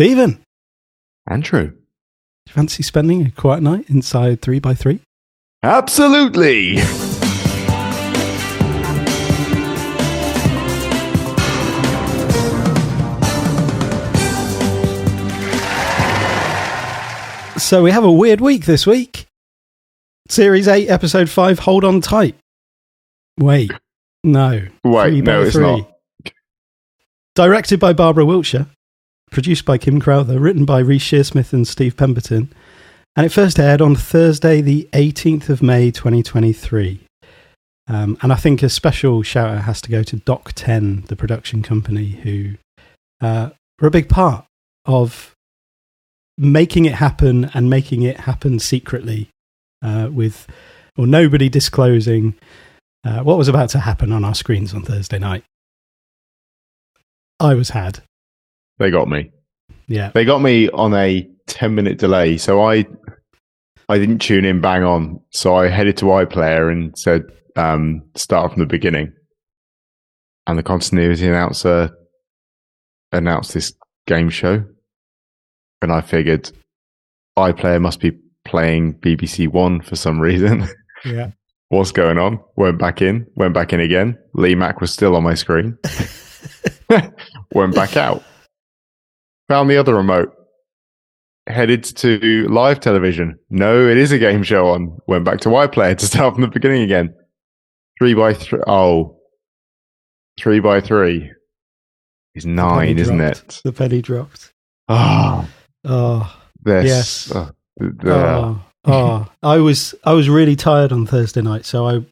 Stephen. Andrew. Do you fancy spending a quiet night inside 3x3? Absolutely. So we have a weird week this week. Series 8, Episode 5, Hold On Tight. Wait, no. It's not. Directed by Barbara Wiltshire. Produced by Kim Crowther. Written by Reece Shearsmith and Steve Pemberton. And it first aired on Thursday, the 18th of May, 2023. And I think a special shout out has to go to Doc 10, the production company, who were a big part of making it happen and making it happen secretly with nobody disclosing what was about to happen on our screens on Thursday night. I was had. They got me. Yeah. They got me on a 10-minute delay. So I didn't tune in bang on. So I headed to iPlayer and said, start from the beginning. And the continuity announcer announced this game show. And I figured iPlayer must be playing BBC One for some reason. Yeah. What's going on? Went back in again. Lee Mack was still on my screen. Went back out. Found the other remote. Headed to live television. No, it is a game show on. Went back to iPlayer to start from the beginning again. 3x3. Oh. 3x3 is 9, isn't it? The penny dropped. Yes. I was really tired on Thursday night, so I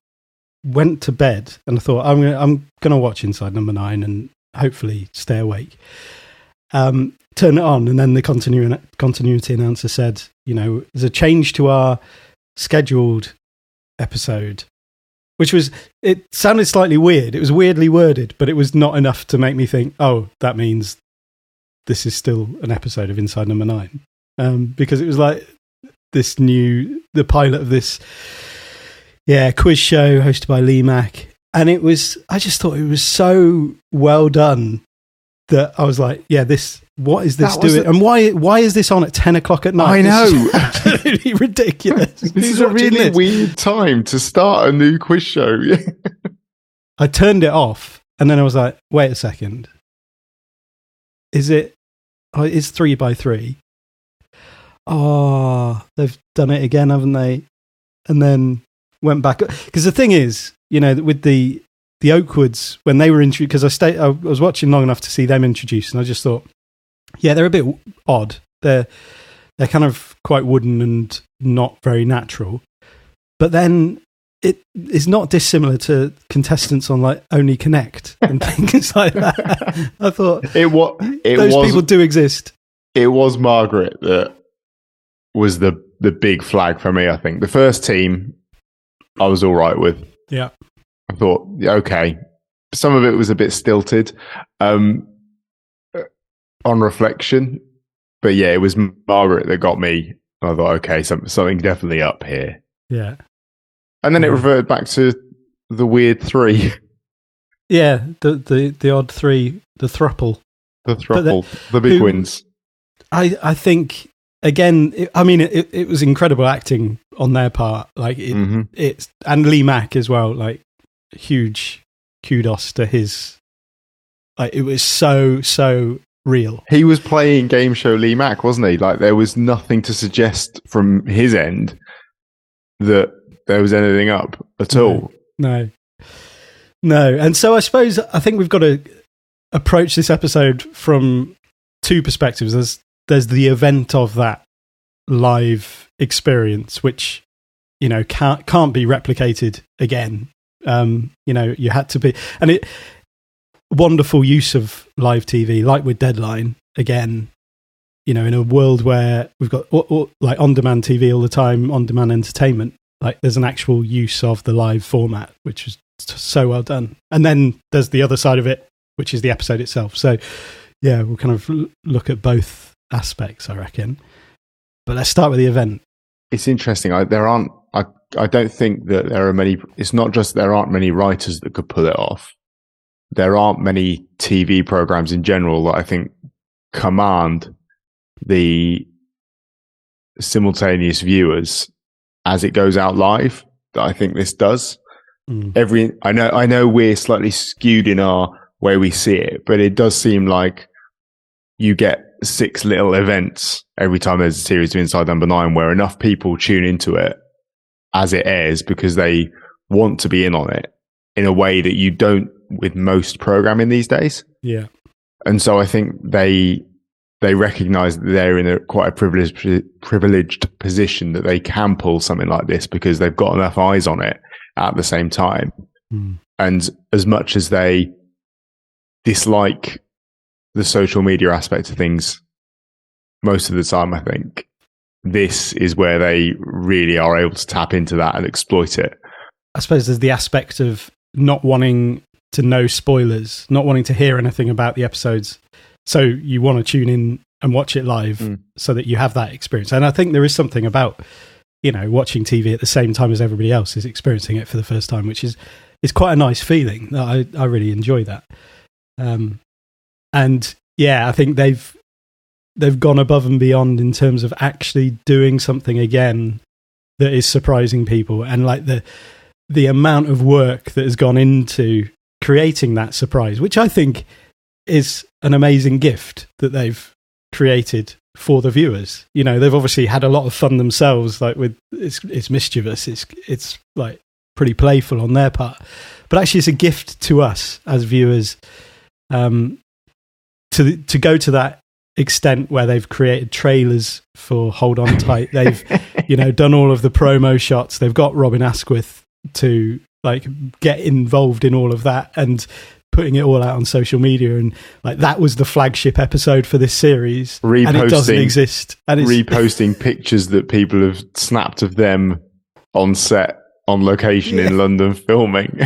went to bed and I thought I'm gonna watch Inside Number 9 and hopefully stay awake. Turn it on, and then the continuity announcer said, there's a change to our scheduled episode, which it sounded slightly weird. It was weirdly worded, but it was not enough to make me think, oh, that means this is still an episode of Inside Number 9. Because it was like the pilot of this, quiz show hosted by Lee Mack. And I just thought it was so well done that I was like, what is this doing? And why is this on at 10 o'clock at night? I know. Absolutely ridiculous. This is a really weird time to start a new quiz show. I turned it off and then I was like, wait a second. It's 3x3. Oh, they've done it again, haven't they? And then went back. Because the thing is, with the Oakwoods, when they were introduced, because I was watching long enough to see them introduced, and I just thought, they're a bit odd. They're kind of quite wooden and not very natural. But then it is not dissimilar to contestants on like Only Connect and things like that. I thought those people do exist. It was Margaret that was the big flag for me. I think the first team I was all right with. Yeah, I thought okay. Some of it was a bit stilted on reflection, but it was Margaret that got me. I thought okay, something definitely up here. Yeah. And then it reverted back to the weird 3. Yeah, the odd 3, the thruple. The big wins. I think, again, it was incredible acting on their part. Like, it's, and Lee Mack as well, like, huge kudos to his, like, it was so real. He was playing game show Lee Mack, wasn't he? Like, there was nothing to suggest from his end that there was anything up at all. No. And so I think we've got to approach this episode from two perspectives. There's the event of that live experience, which, can't be replicated again. You had to be, and wonderful use of live TV, like with Deadline, again, in a world where we've got like on-demand TV all the time, on-demand entertainment. Like there's an actual use of the live format, which was so well done. And then there's the other side of it, which is the episode itself. So we'll kind of look at both aspects, I reckon. But let's start with the event. It's interesting. I don't think that there are many. It's not just there aren't many writers that could pull it off. There aren't many TV programs in general that I think command the simultaneous viewers as it goes out live that I think this does. I know we're slightly skewed in our way we see it, but it does seem like you get 6 little events every time there's a series of Inside Number 9 where enough people tune into it as it airs because they want to be in on it in a way that you don't with most programming these days. Yeah. And so I think they recognize that they're in a quite a privileged position that they can pull something like this because they've got enough eyes on it at the same time. And as much as they dislike the social media aspect of things most of the time, I think this is where they really are able to tap into that and exploit it. I suppose there's the aspect of not wanting to know spoilers, not wanting to hear anything about the episodes. So you want to tune in and watch it live so that you have that experience. And I think there is something about, watching TV at the same time as everybody else is experiencing it for the first time, which is quite a nice feeling. I really enjoy that. And yeah, I think they've gone above and beyond in terms of actually doing something again that is surprising people, and like the amount of work that has gone into creating that surprise, which I think is an amazing gift that they've created for the viewers. They've obviously had a lot of fun themselves, like with it's mischievous, it's like pretty playful on their part, but actually it's a gift to us as viewers to go to that extent where they've created trailers for Hold On Tight. They've done all of the promo shots. They've got Robin Asquith to like get involved in all of that and putting it all out on social media, and like that was the flagship episode for this series, and it doesn't exist. And it's reposting pictures that people have snapped of them on set, on location in London filming.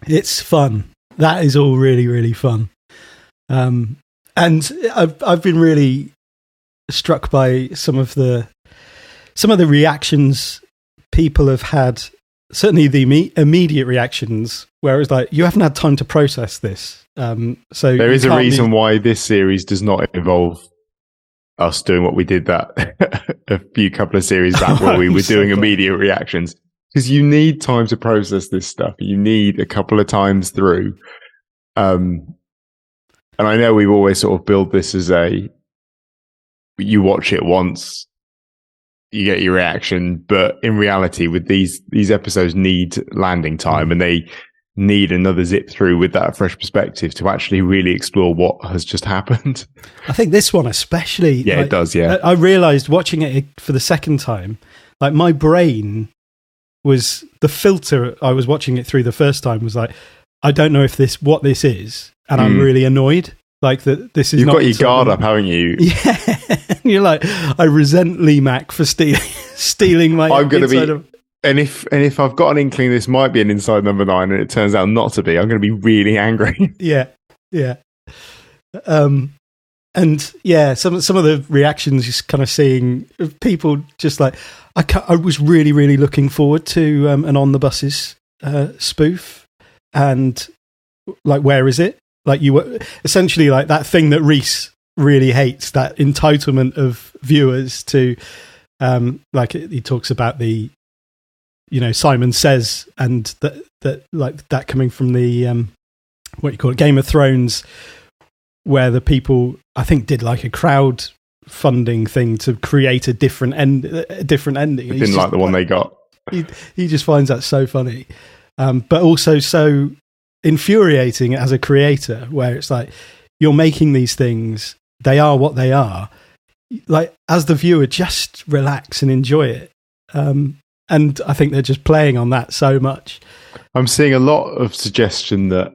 It's fun. That is all really, really fun. And I've been really struck by some of the reactions people have had. Certainly the immediate reactions, where it's like, you haven't had time to process this. So there is a reason why this series does not involve us doing what we did that a couple of series back where we were doing immediate reactions. Because you need time to process this stuff. You need a couple of times through. And I know we've always sort of built this as you watch it once, you get your reaction, but in reality, with these episodes need landing time, and they need another zip through with that fresh perspective to actually really explore what has just happened. I think this one especially, it does. Yeah, I realised watching it for the second time, like my brain was the filter. I was watching it through the first time was like, I don't know what this is, and I'm really annoyed. Like that, this is. You've got your guard up, haven't you? Yeah, and you're like, I resent Lee Mack for stealing my. I'm going to be, and if I've got an inkling this might be an Inside Number 9, and it turns out not to be, I'm going to be really angry. Yeah. And yeah, some of the reactions, just kind of seeing people just like, I was really, really looking forward to an On the Buses spoof, and like, where is it? Like, you were essentially like that thing that Reese really hates, that entitlement of viewers to, like he talks about the, Simon Says, and that like that coming from the what you call it, Game of Thrones, where the people I think did like a crowd funding thing to create a different ending. It didn't like the one they got. He just finds that so funny, but also so infuriating as a creator, where it's like, you're making these things, they are what they are, like, as the viewer, just relax and enjoy it. And I think they're just playing on that so much. I'm seeing a lot of suggestion that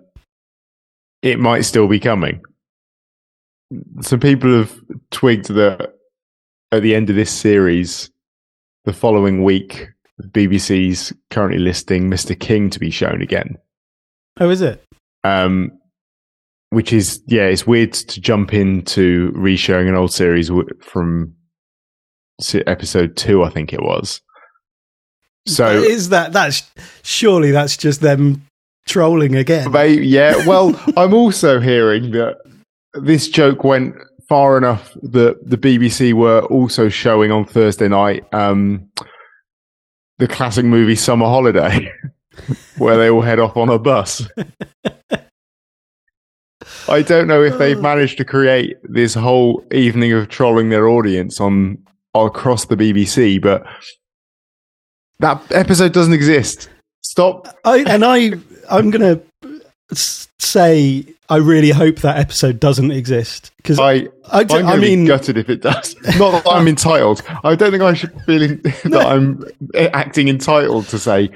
it might still be coming. Some people have twigged that at the end of this series, the following week, BBC's currently listing Mr. King to be shown again. Oh, is it? Which is, it's weird to jump into re-showing an old series from episode 2, I think it was. So is that's surely that's just them trolling again? Well, I'm also hearing that this joke went far enough that the BBC were also showing on Thursday night the classic movie Summer Holiday, where they all head off on a bus. I don't know if they've managed to create this whole evening of trolling their audience across the BBC, but that episode doesn't exist. Stop. I'm going to say I really hope that episode doesn't exist, because I'm going to be gutted if it does. Not that I'm entitled. I don't think I should feel that I'm acting entitled to say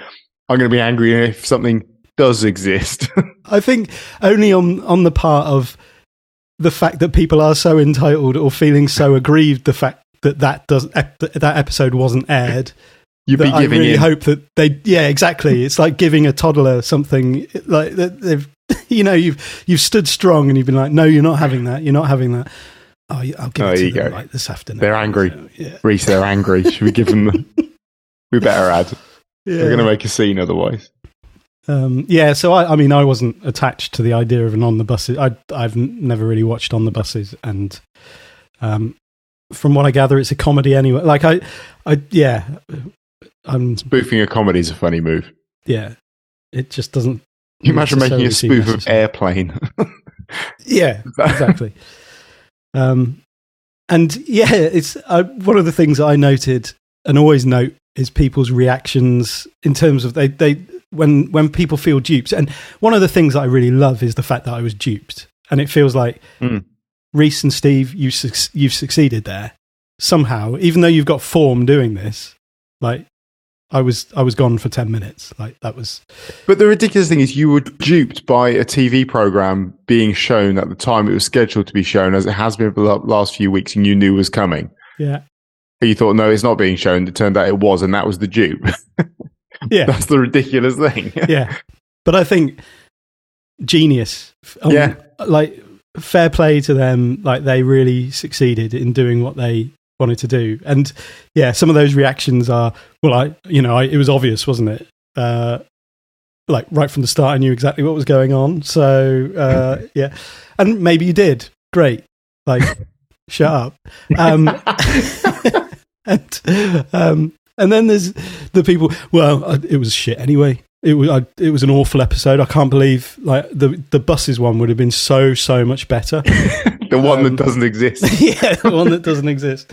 I'm going to be angry if something does exist. I think only on the part of the fact that people are so entitled or feeling so aggrieved the fact that episode wasn't aired. You'd be giving I really in. hope that yeah, exactly. It's like giving a toddler something like that. They've, you've stood strong and you've been like, no, you're not having that. You're not having that. Oh, I'll give it to them like this afternoon. They're angry. So, yeah. Reese, they're angry. Should we give them? We better add. Yeah. We're going to make a scene otherwise. So I wasn't attached to the idea of an On the Buses. I've never really watched On the Buses, and from what I gather, it's a comedy anyway. Like Spoofing a comedy is a funny move. Yeah, it just doesn't. Can you imagine making a spoof of Airplane? Yeah, exactly. And yeah, it's one of the things I noted and always note is people's reactions in terms of when people feel duped. And one of the things that I really love is the fact that I was duped, and it feels like Reese and Steve, you've succeeded there somehow, even though you've got form doing this. Like I was gone for 10 minutes. Like that was. But the ridiculous thing is, you were duped by a TV program being shown at the time it was scheduled to be shown, as it has been for the last few weeks, and you knew was coming. Yeah. But you thought, no, it's not being shown. It turned out it was, and that was the dupe. Yeah. That's the ridiculous thing. Yeah. But I think genius. Yeah. Like fair play to them. Like they really succeeded in doing what they wanted to do. And yeah, some of those reactions are, well, it was obvious, wasn't it? Like right from the start, I knew exactly what was going on. So yeah. And maybe you did. Great. Like, shut up. And then there's the people. Well, it was shit anyway. It was an awful episode. I can't believe like the buses one would have been so much better. The one that doesn't exist. Yeah, the one that doesn't exist.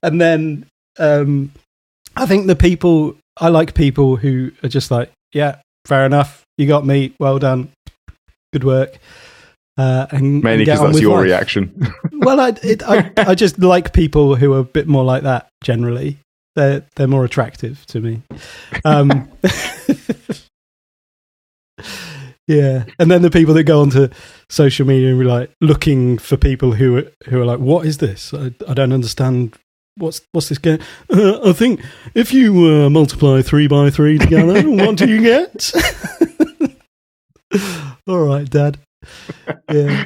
And then I think I like people who are just like, yeah, fair enough. You got me. Well done. Good work. And mainly because that's your reaction. Well, I just like people who are a bit more like that generally. They're more attractive to me. Yeah, and then the people that go onto social media and be like looking for people who are like, what is this? I don't understand. What's this game? I think if you multiply 3 by 3 together, what do you get? All right, Dad. Yeah,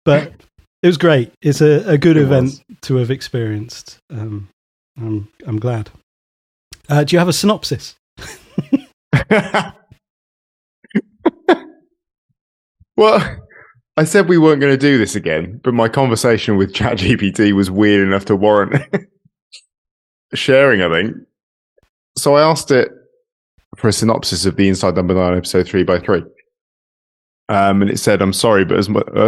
but it was great. It's a good event to have experienced. I'm glad. Do you have a synopsis? Well, I said we weren't going to do this again, but my conversation with ChatGPT was weird enough to warrant sharing, I think. So I asked it for a synopsis of the Inside Number 9 episode 3 by 3. And it said, I'm sorry, but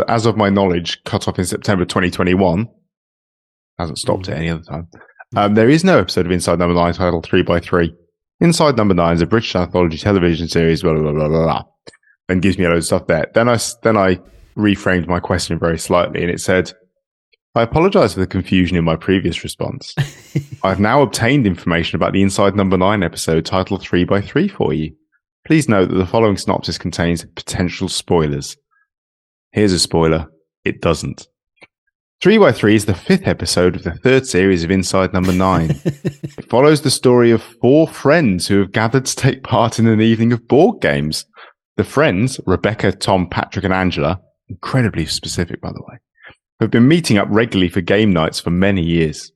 as of my knowledge, cut off in September 2021, hasn't stopped at any other time, there is no episode of Inside Number 9 titled 3 by 3. Inside Number 9 is a British anthology television series, blah, blah, blah, blah, blah, and gives me a load of stuff there. Then I reframed my question very slightly, and it said, I apologise for the confusion in my previous response. I've now obtained information about the Inside Number 9 episode titled 3 by 3 for you. Please note that the following synopsis contains potential spoilers. Here's a spoiler. It doesn't. 3 by 3 is the 5th episode of the 3rd series of Inside Number 9. It follows the story of 4 friends who have gathered to take part in an evening of board games. The friends, Rebecca, Tom, Patrick, and Angela, incredibly specific, by the way, have been meeting up regularly for game nights for many years.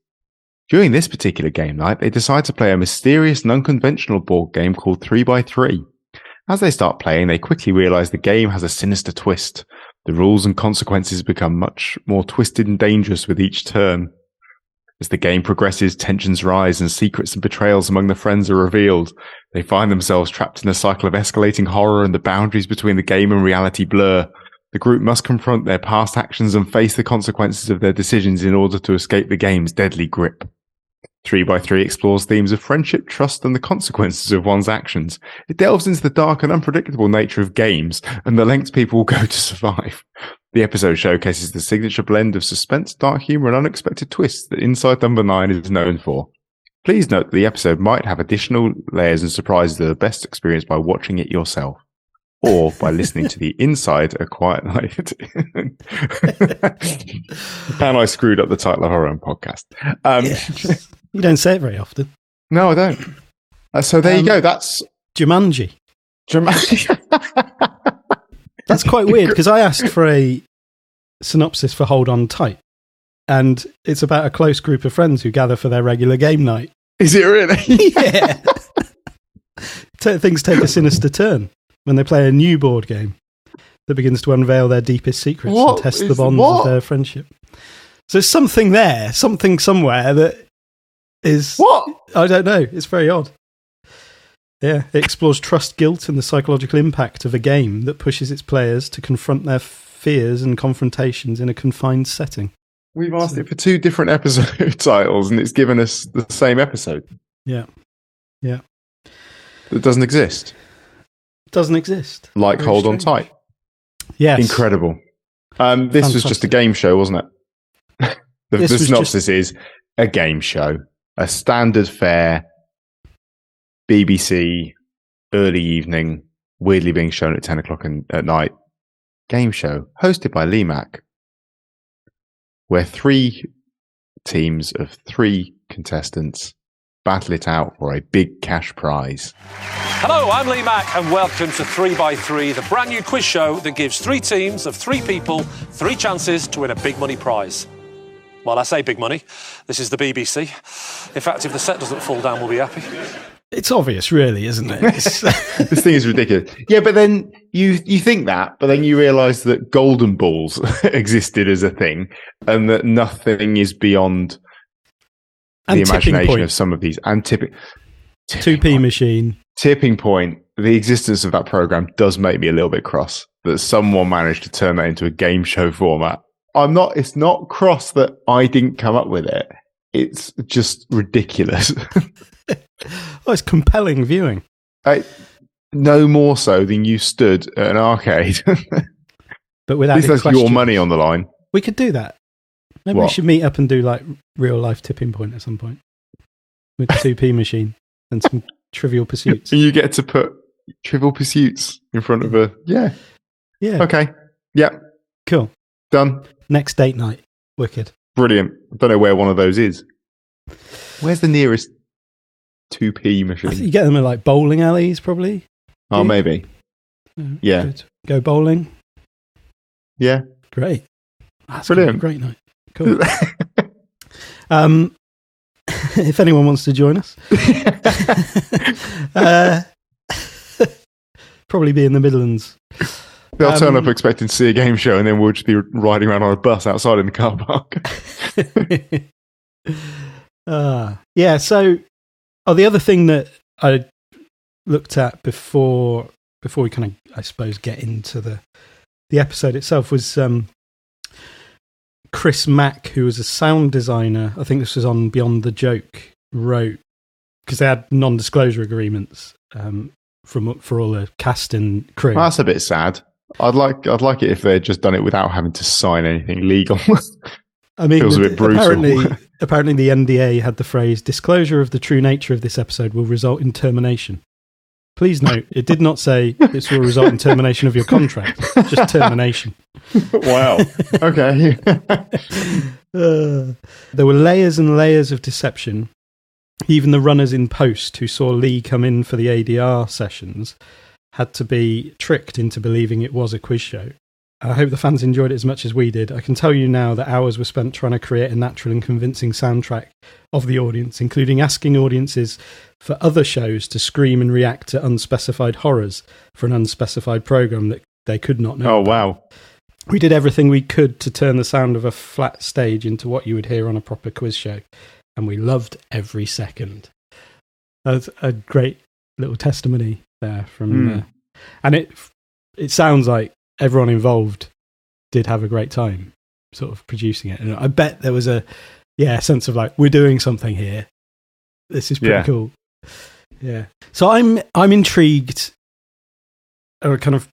During this particular game night, they decide to play a mysterious and unconventional board game called 3 by 3. As they start playing, they quickly realise the game has a sinister twist. The rules and consequences become much more twisted and dangerous with each turn. As the game progresses, tensions rise and secrets and betrayals among the friends are revealed. They find themselves trapped in a cycle of escalating horror, and the boundaries between the game and reality blur. The group must confront their past actions and face the consequences of their decisions in order to escape the game's deadly grip. 3x3 explores themes of friendship, trust, and the consequences of one's actions. It delves into the dark and unpredictable nature of games and the lengths people will go to survive. The episode showcases the signature blend of suspense, dark humour, and unexpected twists that Inside Number 9 is known for. Please note that the episode might have additional layers and surprises that are best experienced by watching it yourself, or by listening to the Inside A Quiet Night. And I screwed up the title of our own podcast. Yes. You don't say it very often. No, I don't. So there you go. That's Jumanji. That's quite weird, because I asked for a synopsis for Hold On Tight, and it's about a close group of friends who gather for their regular game night. Is it really? Yeah. Things take a sinister turn when they play a new board game that begins to unveil their deepest secrets and test the bonds of their friendship. So there's something there, something somewhere that is... What? I don't know. It's very odd. Yeah, it explores trust, guilt, and the psychological impact of a game that pushes its players to confront their fears and confrontations in a confined setting. We've asked it for 2 different episode titles, and it's given us the same episode. Yeah. Yeah. That doesn't exist. Doesn't exist. Like Very Hold On strange. Tight. Yes. Incredible. This was just a game show, wasn't it? the synopsis is a game show. A standard fare, BBC, early evening, weirdly being shown at 10 o'clock at night, game show hosted by Lee Mack, where 3 teams of 3 contestants battle it out for a big cash prize. Hello, I'm Lee Mack, and welcome to 3x3, the brand new quiz show that gives 3 teams of 3 people 3 chances to win a big money prize. Well, I say big money. This is the BBC. In fact, if the set doesn't fall down, we'll be happy. It's obvious, really, isn't it? This thing is ridiculous. Yeah, but then you think that, but then you realise that golden balls existed as a thing, and that nothing is beyond the imagination of some of these. And tipping 2p machine. Tipping Point, the existence of that programme does make me a little bit cross that someone managed to turn that into a game show format. It's not cross that I didn't come up with it. It's just ridiculous. Oh, it's compelling viewing. No more so than you stood at an arcade. But without at least that's your money on the line. We could do that. Maybe we should meet up and do like real life Tipping Point at some point. With a 2p machine and some Trivial Pursuits. And you get to put Trivial Pursuits in front of a... Yeah. Yeah. Okay. Yeah. Cool. Done. Next date night. Wicked. Brilliant. I don't know where one of those is. Where's the nearest 2p machine? I think you get them at like bowling alleys, probably. Oh, maybe. Yeah. Good. Go bowling. Yeah. Great. That's brilliant. Great night. Cool. If anyone wants to join us, probably be in the Midlands. They'll turn up expecting to see a game show, and then we'll just be riding around on a bus outside in the car park. Yeah. So, the other thing that I looked at before we kind of, I suppose, get into the episode itself was Chris Mack, who was a sound designer. I think this was on Beyond the Joke. Wrote, because they had non-disclosure agreements for all the cast and crew. Well, that's a bit sad. I'd like it if they'd just done it without having to sign anything legal. I mean, feels a bit brutal. Apparently the NDA had the phrase, "Disclosure of the true nature of this episode will result in termination." Please note, it did not say this will result in termination of your contract, just termination. Wow. Okay. There were layers and layers of deception. Even the runners in post who saw Lee come in for the ADR sessions had to be tricked into believing it was a quiz show. I hope the fans enjoyed it as much as we did. I can tell you now that hours were spent trying to create a natural and convincing soundtrack of the audience, including asking audiences for other shows to scream and react to unspecified horrors for an unspecified programme that they could not know. Oh, wow. We did everything we could to turn the sound of a flat stage into what you would hear on a proper quiz show, and we loved every second. That's a great little testimony there from, and it sounds like everyone involved did have a great time, sort of producing it. And I bet there was a sense of like, we're doing something here. This is pretty cool. Yeah. So I'm intrigued. I'll kind of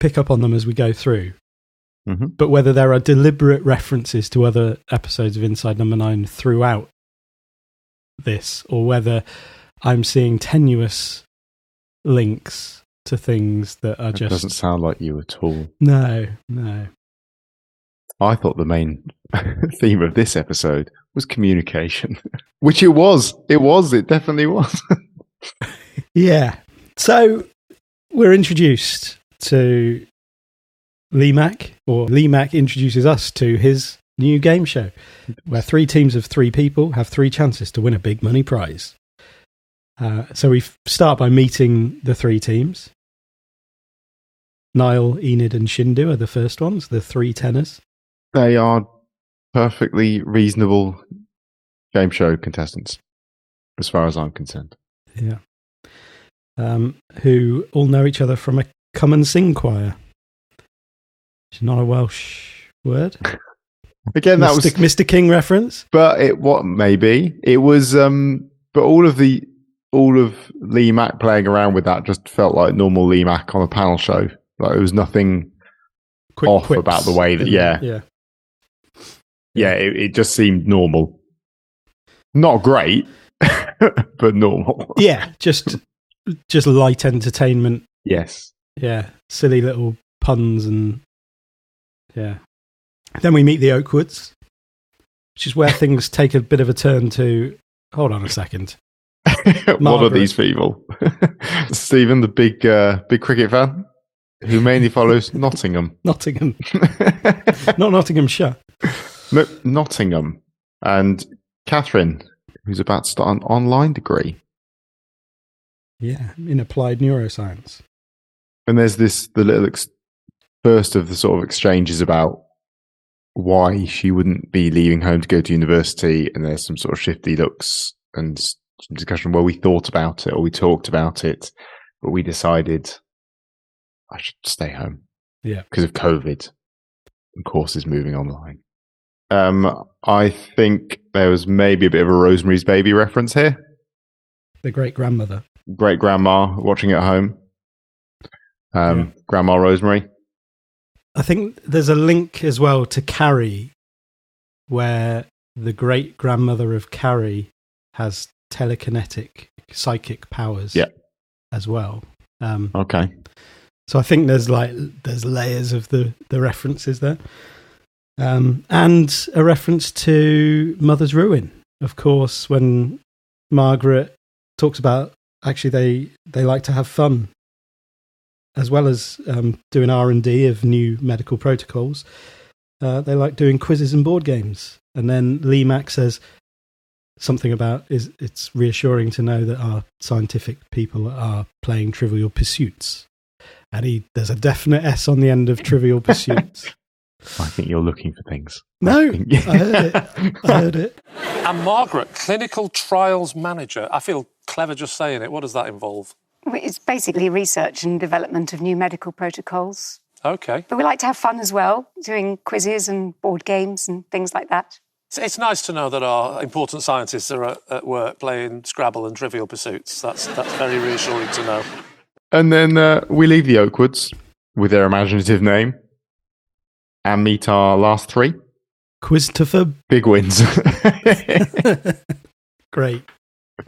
pick up on them as we go through. Mm-hmm. But whether there are deliberate references to other episodes of Inside Number 9 throughout this, or whether I'm seeing tenuous links to things that are just... doesn't sound like you at all. No. I thought the main theme of this episode was communication, which it was. It definitely was. Yeah. So we're introduced to Lee Mack, or Lee Mack introduces us to his new game show, where 3 teams of 3 people have 3 chances to win a big money prize. So we start by meeting the 3 teams. Niall, Enid and Shindu are the first ones, the 3 tenors. They are perfectly reasonable game show contestants, as far as I'm concerned. Yeah. Who all know each other from a come and sing choir. It's not a Welsh word. Again, that was Mr. King reference. But it was but all of Lee Mack playing around with that just felt like normal Lee Mack on a panel show. Like there was nothing off quips about the way that it just seemed normal. Not great, but normal. Yeah, just light entertainment. Yes. Yeah, silly little puns and yeah. Then we meet the Oakwoods, which is where things take a bit of a turn to... Hold on a second. What are these people? Stephen, the big cricket fan, who mainly follows Nottingham. Nottingham. Not Nottinghamshire. No, Nottingham. And Catherine, who's about to start an online degree. Yeah, in applied neuroscience. And there's the little burst of the sort of exchanges about why she wouldn't be leaving home to go to university, and there's some sort of shifty looks and some discussion where we thought about it or we talked about it, but we decided I should stay home. Yeah. Because of COVID and courses moving online. I think there was maybe a bit of a Rosemary's Baby reference here. The great-grandmother. Great-grandma watching at home. Grandma Rosemary. I think there's a link as well to Carrie, where the great-grandmother of Carrie has telekinetic psychic powers as well. Okay. So I think there's layers of the references there. And a reference to Mother's Ruin, of course, when Margaret talks about actually they like to have fun as well as doing R&D of new medical protocols. They like doing quizzes and board games. And then Lee Mack says something about it's reassuring to know that our scientific people are playing Trivial Pursuits. And there's a definite S on the end of Trivial Pursuits. I think you're looking for things. No, I heard it. And Margaret, clinical trials manager. I feel clever just saying it. What does that involve? It's basically research and development of new medical protocols. Okay. But we like to have fun as well, doing quizzes and board games and things like that. It's nice to know that our important scientists are at work playing Scrabble and Trivial Pursuits. That's very reassuring to know. And then we leave the Oakwoods with their imaginative name and meet our last 3. Quiztopher. Big wins. Great.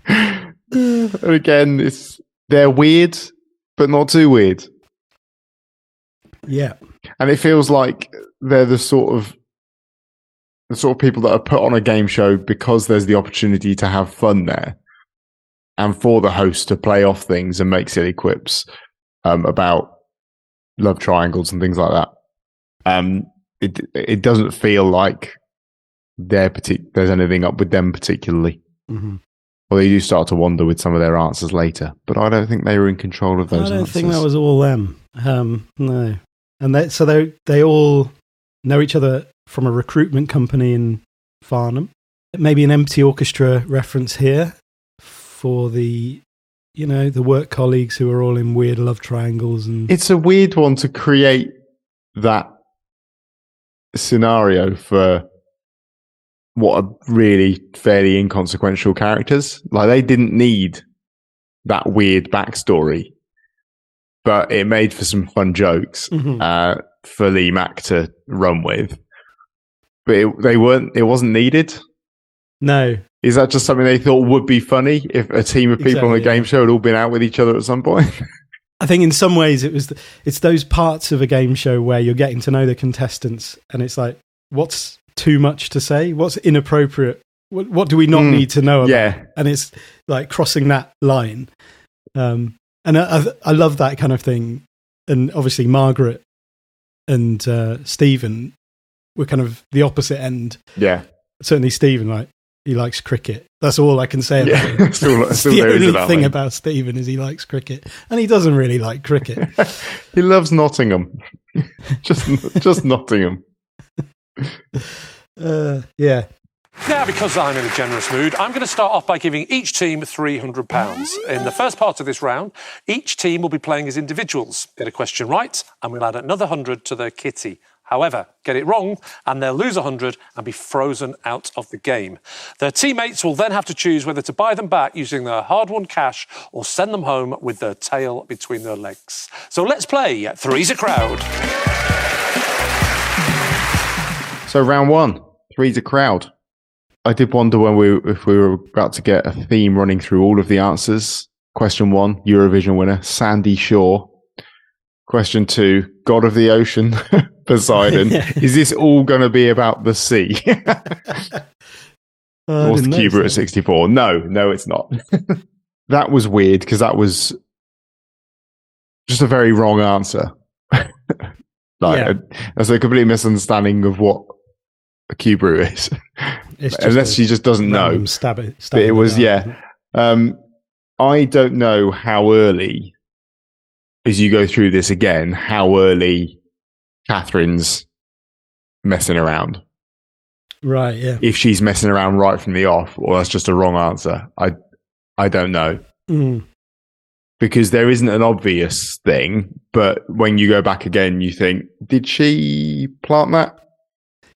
And again, they're weird, but not too weird. Yeah. And it feels like they're the sort of people that are put on a game show because there's the opportunity to have fun there. And for the host to play off things and make silly quips about love triangles and things like that. It doesn't feel like there's anything up with them particularly. Mm-hmm. Well, you do start to wonder with some of their answers later, but I don't think they were in control of those answers. I don't think that was all them. No. And they all know each other from a recruitment company in Farnham. Maybe an Empty Orchestra reference here for the work colleagues who are all in weird love triangles. And it's a weird one to create that scenario for what are really fairly inconsequential characters. Like, they didn't need that weird backstory, but it made for some fun jokes for Lee Mack to run with. But it wasn't needed. No. Is that just something they thought would be funny if a team of people on a game show had all been out with each other at some point? I think in some ways it's those parts of a game show where you're getting to know the contestants, and it's like, what's too much to say? What's inappropriate? What do we not need to know about? Yeah. And it's like crossing that line. And I love that kind of thing. And obviously Margaret and Stephen were kind of the opposite end. Yeah. Certainly Stephen, like, he likes cricket. That's all I can say about it. That's the only thing about Stephen is he likes cricket. And he doesn't really like cricket. He loves Nottingham. just Nottingham. Yeah. Now, because I'm in a generous mood, I'm going to start off by giving each team £300. In the first part of this round, each team will be playing as individuals. Get a question right, and we'll add another 100 to their kitty. However, get it wrong, and they'll lose 100 and be frozen out of the game. Their teammates will then have to choose whether to buy them back using their hard-won cash or send them home with their tail between their legs. So let's play Three's a Crowd. So round one, Three's a Crowd. I did wonder if we were about to get a theme running through all of the answers. Question 1, Eurovision winner, Sandy Shaw. Question 2, God of the Ocean, Poseidon. Is this all going to be about the sea? What's the Cuba at 64? No, it's not. That was weird because that was just a very wrong answer. That's a complete misunderstanding of what a Cuba is. Unless she just doesn't know. Stab it it was, out, I don't know how early, as you go through this again, how early Catherine's messing around. Right, yeah. If she's messing around right from the off, or that's just a wrong answer. I don't know. Because there isn't an obvious thing, but when you go back again, you think, did she plant that?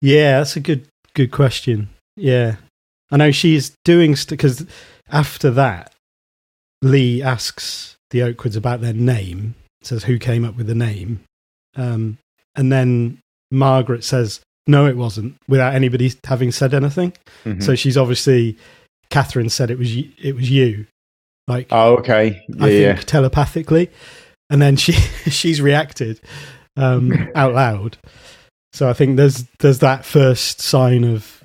Yeah, that's a good question. Yeah. I know she's doing, because after that, Lee asks the Oakwoods about their name, says who came up with the name. And then Margaret says, no, it wasn't, without anybody having said anything. So she's obviously, Catherine said it was you. Like, oh, okay. Yeah, I think telepathically. And then she's reacted out loud. So I think there's that first sign of,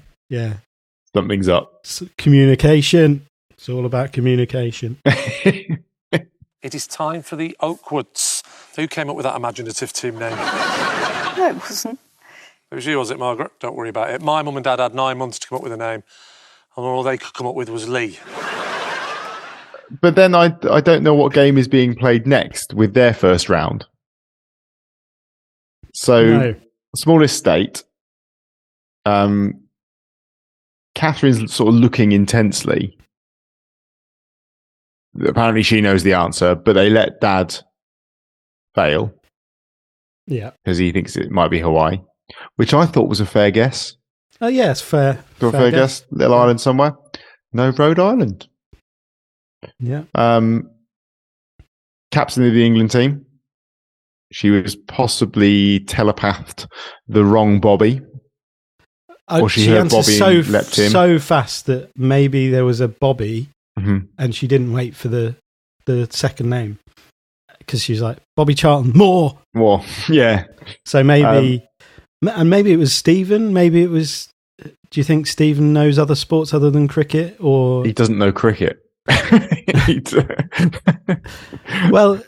something's up. Communication. It's all about communication. It is time for the Oakwoods. Who came up with that imaginative team name? No, it wasn't. It was you, was it, Margaret? Don't worry about it. My mum and dad had 9 months to come up with a name, and all they could come up with was Lee. But then I don't know what game is being played next with their first round. So, small estate. Catherine's sort of looking intensely. Apparently she knows the answer, but they let Dad fail. Yeah. Because he thinks it might be Hawaii, which I thought was a fair guess. Oh, yeah, it's fair. Fair guess. Little island somewhere. No, Rhode Island. Yeah. Captain of the England team. She was possibly telepathed the wrong Bobby. Or she heard Bobby and leapt in. So fast that maybe there was a Bobby and she didn't wait for the second name. Because she's like, Bobby Charlton, more, yeah. So maybe, and maybe it was Stephen. Maybe it was. Do you think Stephen knows other sports other than cricket, or he doesn't know cricket? Well,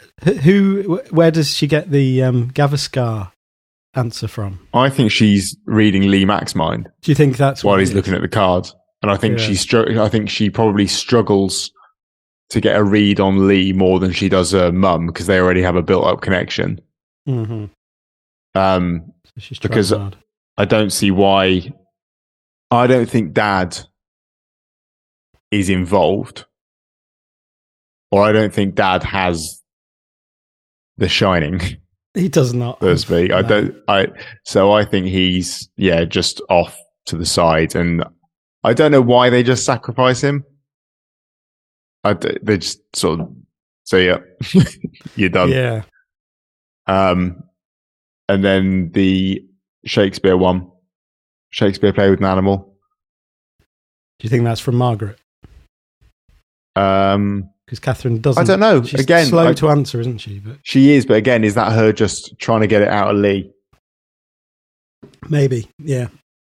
where does she get the Gavaskar answer from? I think she's reading Lee Mack's mind. Do you think that's while he's looking at the cards? And I think I think she probably struggles to get a read on Lee more than she does her mum, because they already have a built-up connection. So she's because hard. I don't see why. I don't think Dad is involved, or I don't think Dad has The Shining. He does not, so to speak. No. So I think he's just off to the side, and I don't know why they just sacrifice him. They just sort of say, "Yeah, you're done." Yeah. And then the Shakespeare one, Shakespeare Play with an Animal. Do you think that's from Margaret? Because Catherine doesn't. I don't know. She's Again, slow to answer, isn't she? But she is. But again, is that her just trying to get it out of Lee? Maybe, yeah.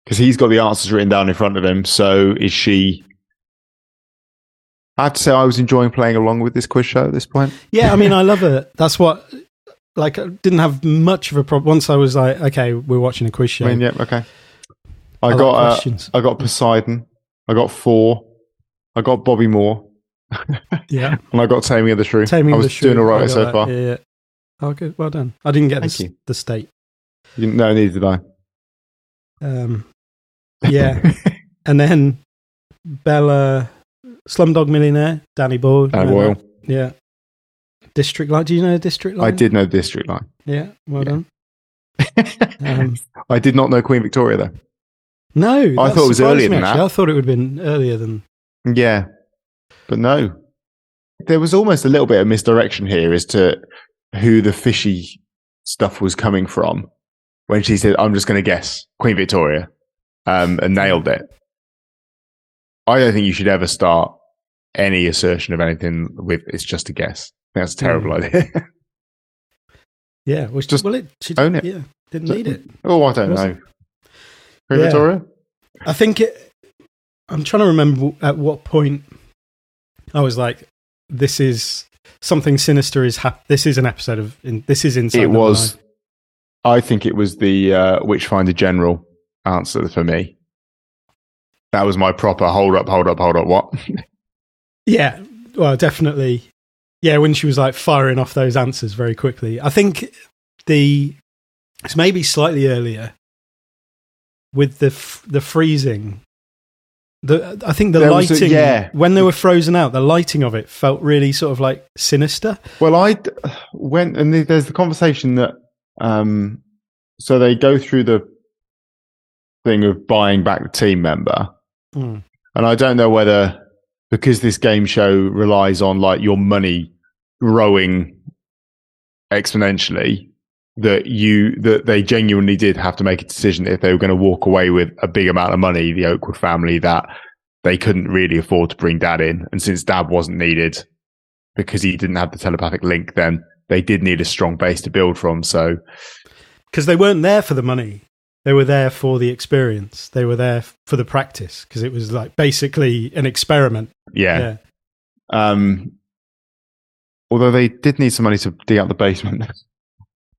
Because he's got the answers written down in front of him. So is she? I have to say, I was enjoying playing along with this quiz show at this point. Yeah, I mean, I love it. That's what. Like, I didn't have much of a problem. Once I was like, okay, we're watching a quiz show. I mean, yeah, okay. I got Poseidon. I got 4. I got Bobby Moore. Yeah. And I got Taming of the Shrew. I was doing all right so far. Yeah. Oh, good. Well done. I didn't get the state. No, neither did I. Yeah. And then Bella, Slumdog Millionaire, Danny Boyle. Boyle. Yeah. District Line. Do you know District Line? I did know District Line. Yeah. Well done. I did not know Queen Victoria, though. No. I thought it was earlier than that. I thought it would have been earlier than... Yeah. But no. There was almost a little bit of misdirection here as to who the fishy stuff was coming from when she said, I'm just going to guess Queen Victoria, and nailed it. I don't think you should ever start any assertion of anything with it's just a guess. I think that's a terrible idea. Yeah, own it. Yeah, didn't need it. Oh, I don't know. Queen Victoria? I think I'm trying to remember at what point I was like, this is something sinister this is an episode of, this is Inside. It was, I think it was the Witchfinder General answer for me. That was my proper hold up, what? Yeah, well, definitely. Yeah, when she was like firing off those answers very quickly. I think it's maybe slightly earlier with the freezing. I think the lighting, when they were frozen out, the lighting of it felt really sort of like sinister. Well, I went, and there's the conversation that, so they go through the thing of buying back the team member. And I don't know whether, because this game show relies on like your money growing exponentially, that they genuinely did have to make a decision if they were going to walk away with a big amount of money, the Oakwood family, that they couldn't really afford to bring Dad in. And since Dad wasn't needed because he didn't have the telepathic link, then they did need a strong base to build from. So, because they weren't there for the money. They were there for the experience. They were there for the practice, because it was like basically an experiment. Yeah. Although they did need some money to dig out the basement.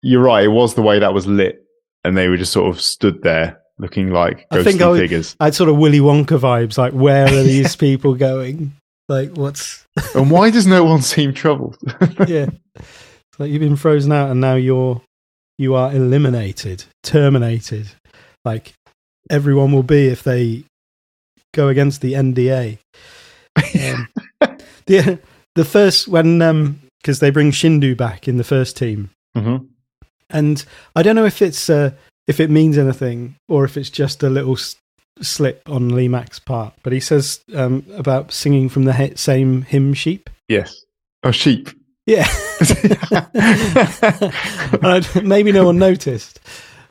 You're right. It was the way that was lit, and they were just sort of stood there looking like ghostly figures. I had sort of Willy Wonka vibes. Like, where are these people going? Like, what's? And why does no one seem troubled? Yeah, it's like you've been frozen out, and now you are eliminated, terminated. Like everyone will be if they go against the NDA. The first when because they bring Shindu back in the first team. Mm-hmm. And I don't know if it's if it means anything or if it's just a little slip on Lee Mack's part. But he says about singing from the same hymn sheep. Yes. Oh, sheep. Yeah. Maybe no one noticed.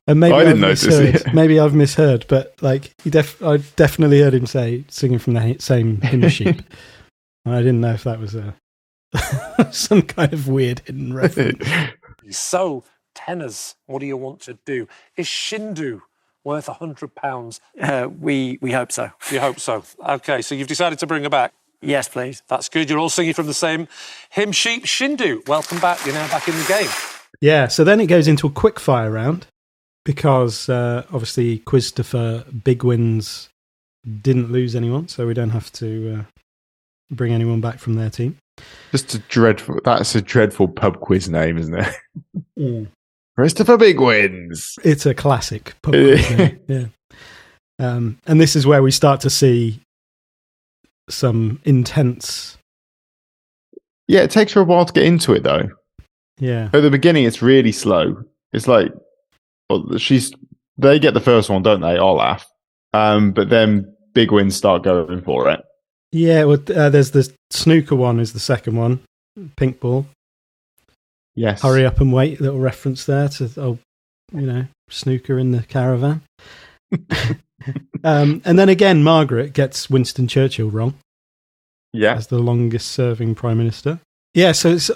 And maybe I didn't notice it. Maybe I've misheard. But like, I definitely heard him say singing from the same hymn sheep. And I didn't know if that was some kind of weird hidden reference. So, tenors, what do you want to do? Is Shindu worth £100? We hope so. You hope so. Okay, so you've decided to bring her back. Yes, please. That's good. You're all singing from the same hymn sheep. Shindu, welcome back. You're now back in the game. Yeah, so then it goes into a quick fire round because obviously Christopher Big Wins didn't lose anyone, so we don't have to bring anyone back from their team. That's a dreadful pub quiz name, isn't it? Christopher Big wins. It's a classic pub quiz name, yeah. And this is where we start to see some intense. Yeah, it takes her a while to get into it, though. Yeah. At the beginning, it's really slow. It's like, they get the first one, don't they? Olaf. But then Big Wins start going for it. Yeah, well, there's the snooker one is the second one. Pink ball. Yes. Hurry up and wait. Little reference there to, snooker in the caravan. And then again, Margaret gets Winston Churchill wrong. Yeah. As the longest serving Prime Minister. Yeah, so it's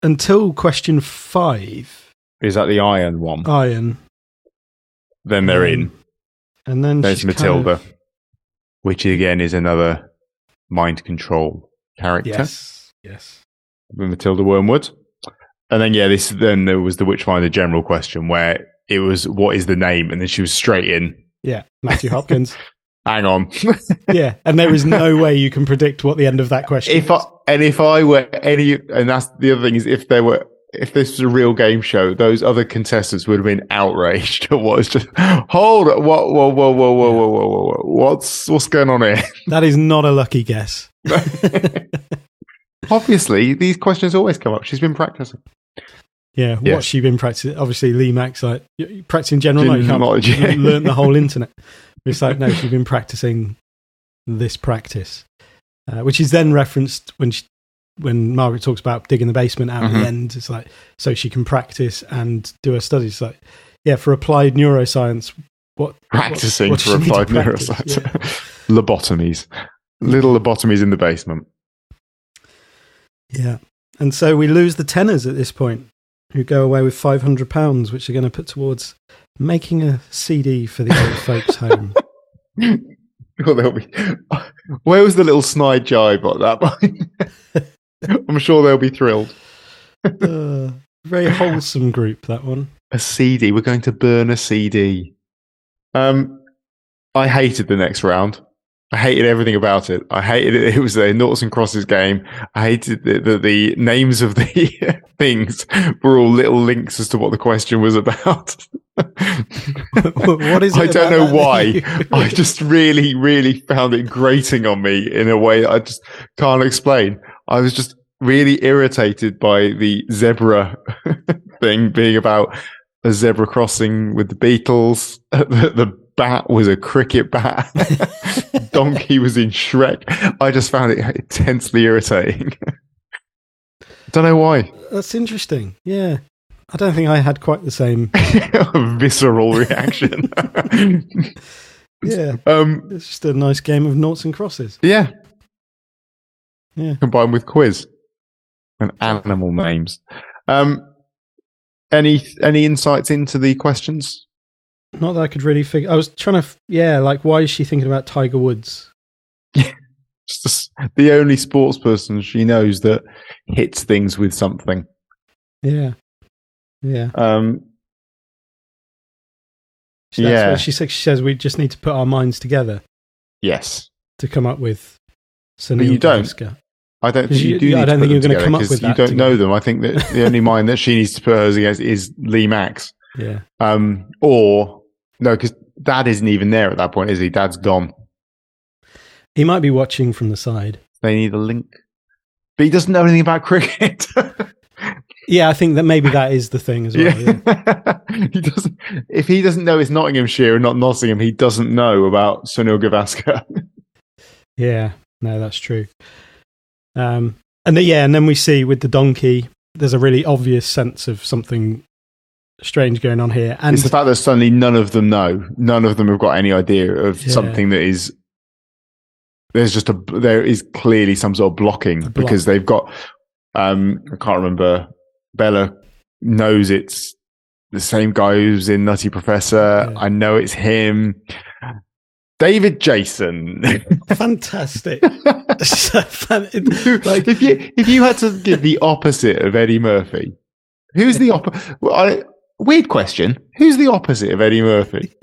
until question 5. Is that the iron one? Iron. Then they're in. And then there's Matilda, which again is another mind control character. Yes. With Matilda Wormwood. And then, then there was the Witchfinder General question where it was, what is the name? And then she was straight in. Yeah, Matthew Hopkins. Hang on. Yeah, and there is no way you can predict what the end of that question is. If I were any, and that's the other thing is if this was a real game show, those other contestants would have been outraged at what is just, hold on, whoa, what's going on here? That is not a lucky guess. Obviously, these questions always come up. She's been practicing. Yeah, what's she been practicing? Obviously, Lee Mack's like, you're practicing general knowledge. You can't learn the whole internet. It's like, no, she's been practicing this practice, which is then referenced when Margaret talks about digging the basement out at the end. It's like, so she can practice and do her studies. It's like, yeah, for applied neuroscience, what for applied neuroscience? Yeah. Lobotomies. Little lobotomies in the basement. Yeah. And so we lose the tenors at this point, who go away with £500, which they're going to put towards making a CD for the old folks' home. Where was the little snide jibe at that point? I'm sure they'll be thrilled. Very wholesome group, that one. A CD. We're going to burn a CD. I hated the next round. I hated everything about it. I hated it. It was a noughts and crosses game. I hated the names of the things were all little links as to what the question was about. What is it? I don't know why. I just really, really found it grating on me in a way that I just can't explain. I was just really irritated by the zebra thing being about a zebra crossing with the Beatles. The bat was a cricket bat. Donkey was in Shrek. I just found it intensely irritating. Don't know why. That's interesting. Yeah. I don't think I had quite the same visceral reaction. Yeah. It's just a nice game of noughts and crosses. Yeah. Yeah. Combined with quiz and animal names. Any insights into the questions? Not that I could really figure. I was trying to, why is she thinking about Tiger Woods? Just the only sports person she knows that hits things with something. Yeah. Yeah. She says we just need to put our minds together. Yes. To come up with Sunil But you don't. Gavaskar. I don't think you do. I don't think you're going to come up with that. You don't know them. I think that the only mind that she needs to put hers against is Lee Mack's. Yeah. Or no, because Dad isn't even there at that point, is he? Dad's gone. He might be watching from the side. They need a link, but he doesn't know anything about cricket. Yeah, I think that maybe that is the thing as well. Yeah. He doesn't. If he doesn't know it's Nottinghamshire and not Nottingham, he doesn't know about Sunil Gavaskar. Yeah, no, that's true. And then we see with the donkey, there's a really obvious sense of something strange going on here, and it's the fact that suddenly none of them know. None of them have got any idea of something that is. There is clearly some sort of blocking because they've got. I can't remember. Bella knows it's the same guy who's in Nutty Professor. Yeah. I know it's him. David Jason. Fantastic. If you had to give the opposite of Eddie Murphy, who's the opposite? Weird question. Who's the opposite of Eddie Murphy?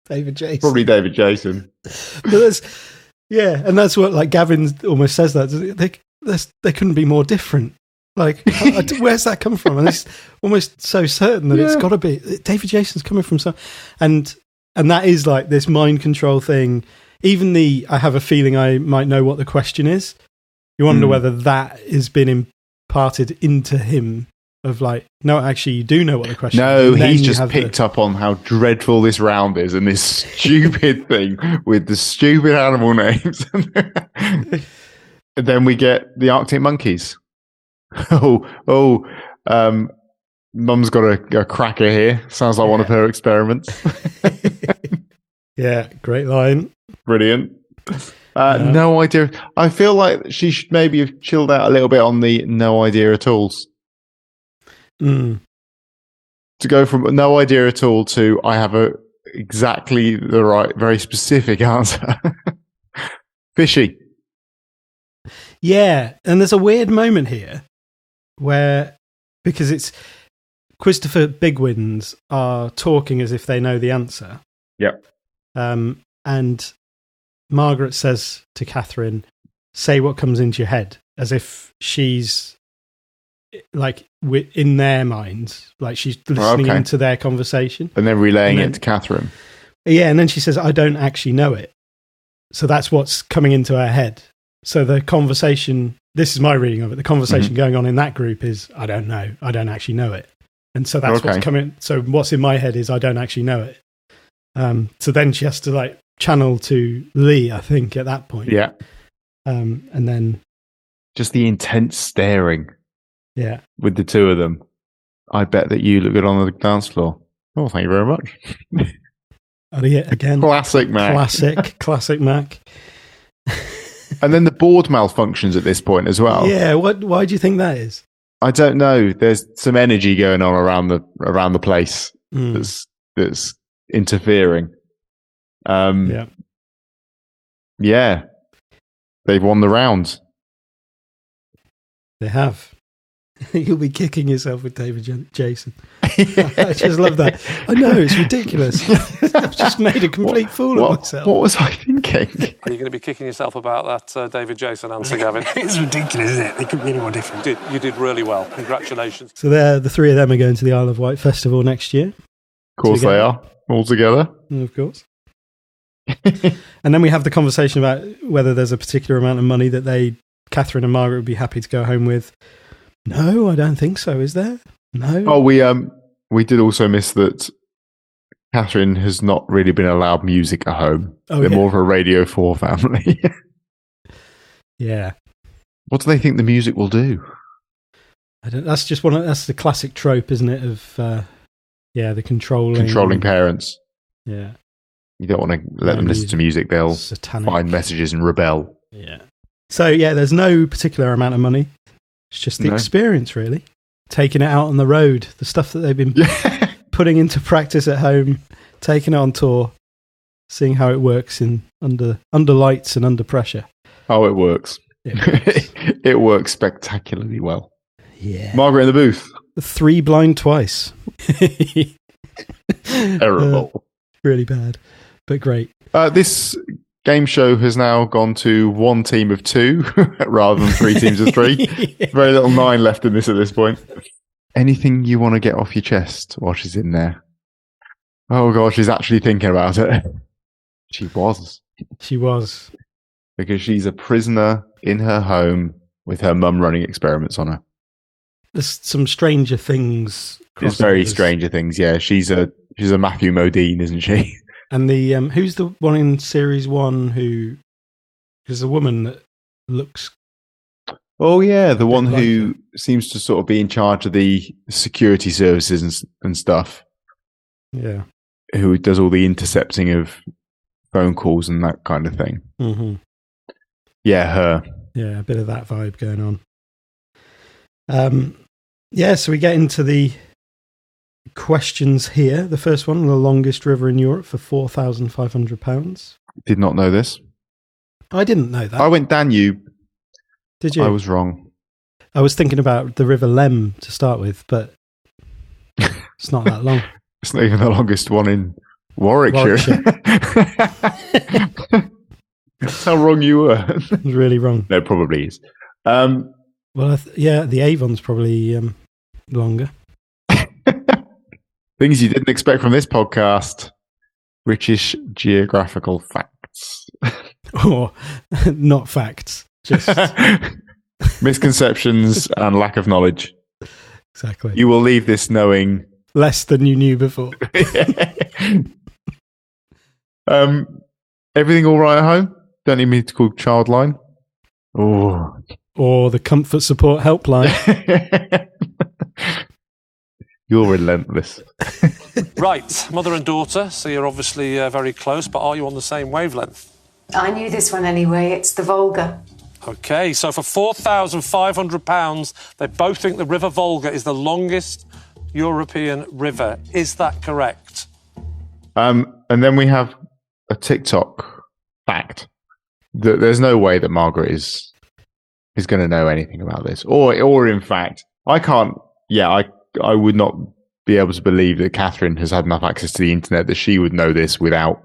David Jason. Probably David Jason. And that's what Gavin almost says that. They couldn't be more different. Like, where's that come from? And it's almost so certain that it's got to be David Jason's coming from some, and that is like this mind control thing. Even I have a feeling I might know what the question is. You wonder whether that has been imparted into him. Of like, no, actually, you do know what the question is. No, he's just picked up on how dreadful this round is and this stupid thing with the stupid animal names. And then we get the Arctic monkeys. Mum's got a cracker here. Sounds like one of her experiments. Yeah, great line. Brilliant. No idea. I feel like she should maybe have chilled out a little bit on the no idea at alls. To go from no idea at all to I have exactly the right, very specific answer. Fishy. Yeah, and there's a weird moment here where, because it's Christopher Bigwins are talking as if they know the answer. Yep. And Margaret says to Catherine, say what comes into your head, as if she's like in their minds, like she's listening into their conversation. And then relaying it to Catherine. Yeah, and then she says, I don't actually know it. So that's what's coming into her head. So the conversation, this is my reading of it, the conversation going on in that group is, I don't know, I don't actually know it. And so that's what's coming. So what's in my head is, I don't actually know it. So then she has to like channel to Lee, I think, at that point. Yeah. And then just the intense staring. Yeah. With the two of them. I bet that you look good on the dance floor. Oh, thank you very much. Again. Classic Mac. Classic Mac. And then the board malfunctions at this point as well. Yeah, why do you think that is? I don't know. There's some energy going on around the place that's interfering. Yeah. They've won the round. They have. You'll be kicking yourself with David Jason. I just love that. I know, it's ridiculous. I've just made a complete fool of myself. What was I thinking? Are you going to be kicking yourself about that David Jason answer, Gavin? It's ridiculous, isn't it? They couldn't be any more different. You did really well. Congratulations. So the three of them are going to the Isle of Wight Festival next year. Of course they are. All together. Of course. And then we have the conversation about whether there's a particular amount of money that Catherine and Margaret would be happy to go home with. No, I don't think so. Is there? No. Oh, we did also miss that Catherine has not really been allowed music at home. They're more of a Radio 4 family. Yeah. What do they think the music will do? That's just that's the classic trope, isn't it? Of the controlling parents. Yeah. You don't want to let them listen to music. They'll find messages and rebel. Yeah. So there's no particular amount of money. It's just the experience, really. Taking it out on the road, the stuff that they've been putting into practice at home, taking it on tour, seeing how it works under lights and under pressure. Oh, it works. It works spectacularly well. Yeah. Margaret in the booth. 3 blind twice. Terrible. Really bad, but great. This game show has now gone to 1 team of 2 rather than 3 teams of 3. Very little 9 left in this at this point. Anything you want to get off your chest while she's in there? Oh, God, she's actually thinking about it. She was. Because she's a prisoner in her home with her mum running experiments on her. There's some Stranger Things. It's very Stranger Things, yeah. She's a Matthew Modine, isn't she? And the who's the one in series 1 who is a woman that looks? Oh yeah, the one who seems to sort of be in charge of the security services and stuff. Yeah, who does all the intercepting of phone calls and that kind of thing. Mm-hmm. Yeah, her. Yeah, a bit of that vibe going on. So we get into the questions here. The first one, the longest river in Europe for £4,500. Did not know this. I didn't know that. I went Danube. Did you? I was wrong. I was thinking about the River Lem to start with, but it's not that long. It's not even the longest one in Warwickshire. That's how wrong you were. I was really wrong. No, it probably is. Well, the Avon's probably longer. Things you didn't expect from this podcast. British geographical facts. Or not facts, just misconceptions and lack of knowledge. Exactly. You will leave this knowing less than you knew before. Everything all right at home? Don't need me to call Childline. Oh. Or the Comfort Support Helpline. You're relentless. Right, mother and daughter, so you're obviously very close, but are you on the same wavelength? I knew this one anyway. It's the Volga. OK, so for £4,500, they both think the River Volga is the longest European river. Is that correct? And then we have a TikTok fact that there's no way that Margaret is going to know anything about this, or in fact, I can't. Yeah, I would not be able to believe that Catherine has had enough access to the internet that she would know this without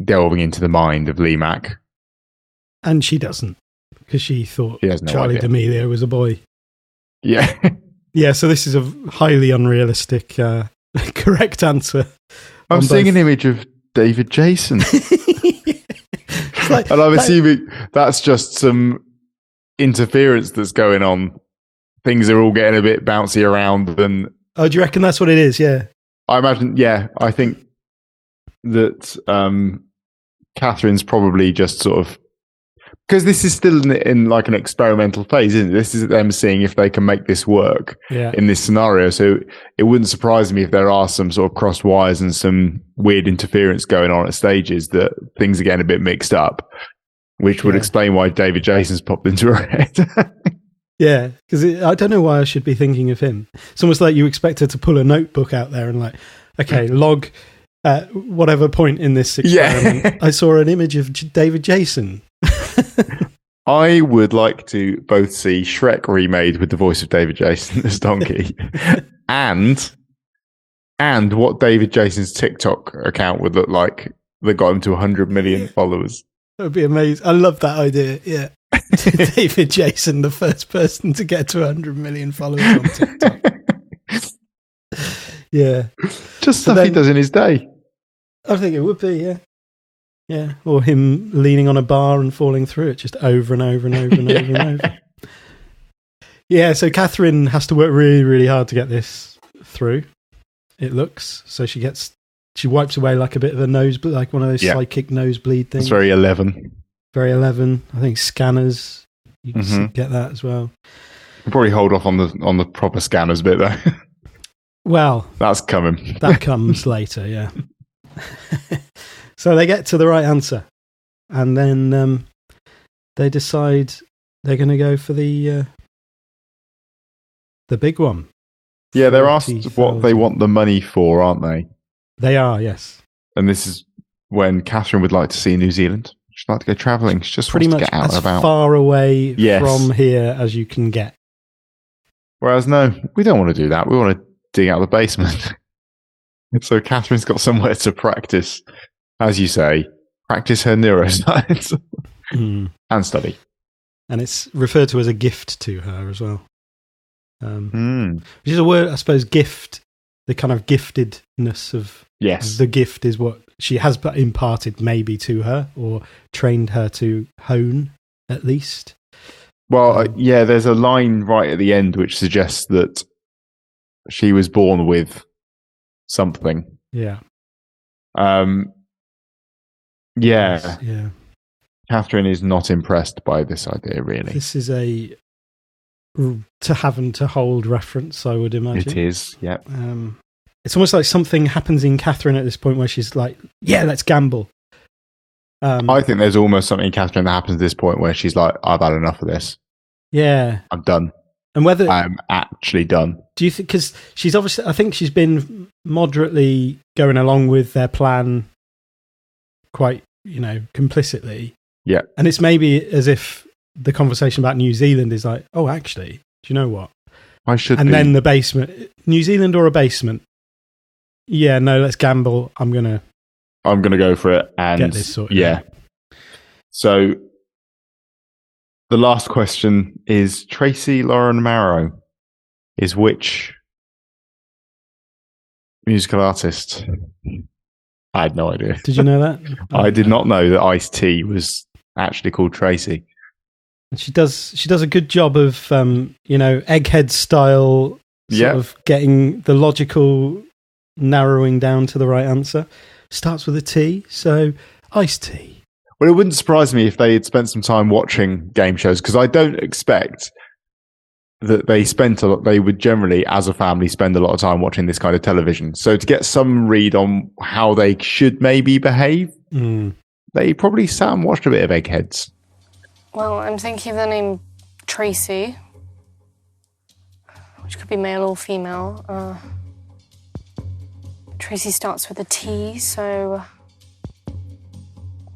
delving into the mind of Lee Mack. And she doesn't, because she thought Charlie idea. D'Amelio was a boy. Yeah. Yeah, so this is a highly unrealistic, correct answer. I'm seeing an image of David Jason. And I'm assuming that's just some interference that's going on. Things are all getting a bit bouncy around. And oh, do you reckon that's what it is? Yeah. I imagine, yeah. I think that Catherine's probably just sort of... Because this is still in like an experimental phase, isn't it? This is them seeing if they can make this work in this scenario. So it wouldn't surprise me if there are some sort of crossed wires and some weird interference going on at stages that things are getting a bit mixed up, which would explain why David Jason's popped into her head. Yeah, because I don't know why I should be thinking of him. It's almost like you expect her to pull a notebook out there and like, okay, log at whatever point in this experiment. I saw an image of David Jason. I would like to both see Shrek remade with the voice of David Jason as Donkey and what David Jason's TikTok account would look like that got him to 100 million followers. That would be amazing. I love that idea. Yeah. David Jason, the first person to get to 100 million followers on TikTok. Yeah. Just stuff he does in his day. I think it would be, yeah. Yeah. Or him leaning on a bar and falling through it just over and over and over and over and over. Yeah, so Catherine has to work really, really hard to get this through, it looks. So she wipes away like a bit of a nosebleed, like one of those psychic nosebleed things. It's very 11. Very 11. I think scanners, you can get that as well. We'll probably hold off on the proper scanners bit though. Well, that's coming. That comes later, yeah. So they get to the right answer, and then they decide they're going to go for the big one. Yeah, they're asked what they want the money for, aren't they? They are, yes. And this is when Catherine would like to see New Zealand. She'd like to go travelling. She just pretty wants much to get out as and about. Far away from here as you can get. Whereas, no, we don't want to do that. We want to dig out the basement. So Catherine's got somewhere to practice, as you say, practice her neuroscience and study. And it's referred to as a gift to her as well. Which is a word, I suppose, gift, the kind of giftedness of the gift is what she has imparted maybe to her or trained her to hone, at least. Well, there's a line right at the end which suggests that she was born with something. Yeah. Yeah. Catherine is not impressed by this idea, really. This is a to have and to hold reference, I would imagine. It is, yeah. It's almost like something happens in Catherine at this point where she's like, yeah, let's gamble. I think there's almost something in Catherine that happens at this point where she's like, I've had enough of this. Yeah. I'm done. And whether I'm actually done. Do you think, because she's obviously, I think she's been moderately going along with their plan quite, complicitly. Yeah. And it's maybe as if the conversation about New Zealand is like, oh, actually, do you know what? I should. And then the basement, New Zealand or a basement? Yeah, no, let's gamble. I'm gonna go for it and get this sorted. Yeah. So The last question is Tracy Lauren Marrow is which musical artist? I had no idea. Did you know that? I did not know that Ice-T was actually called Tracy. And she does a good job of Egghead style sort of getting the logical narrowing down to the right answer. Starts with a T, so Ice-T. Well, it wouldn't surprise me if they had spent some time watching game shows, because I don't expect that they would generally, as a family, spend a lot of time watching this kind of television. So to get some read on how they should maybe behave, they probably sat and watched a bit of Eggheads. Well, I'm thinking of the name Tracy, which could be male or female. Tracy starts with a T, so